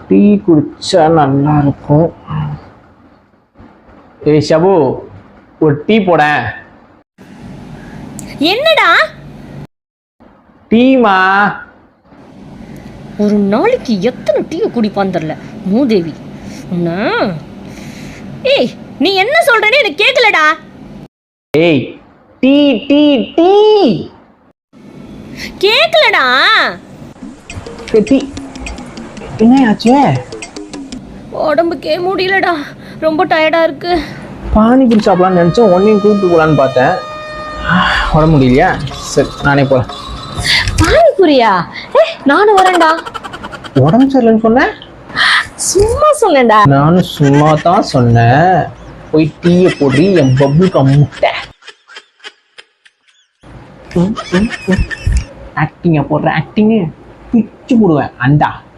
Tea குடிச்சா நல்லா இருக்கும். ஏய் ஷபு, ஒரு டீ போட. என்னடா டீமா? ஒரு நாளைக்கு எத்தனை டீ குடிப்பான்னு தெரியல மூதேவி. ஏய் நீ என்ன சொல்றேன்னு எனக்கு கேட்கலடா. ஏய் டீ டீ டீ கேட்கலடா. டீ என்ன ஆச்சு? உடம்புக்கே முடியலடா, ரொம்ப டயர்டா இருக்கு. பானிபூரி சாப்பிடலான்னு நினைச்சேன், ஒன்னையும் கூப்பிட்டு போலான்னு பார்த்தேன். உடம்பு முடியலையா? சரி நானே போறேன். பானிபூரியா? நானும் வரேன்டா. உடம்பு சரியில்லைன்னு சொன்னேன். சும்மா சொன்னேன்டா. நானும் சும்மா தான் சொன்னேன். போய் டீயை போடுறி, என் பப்புளுக்கு முட்டை. ஆக்டிங்க போடுற, ஆக்டிங்கு பிச்சு போடுவேன். அண்டா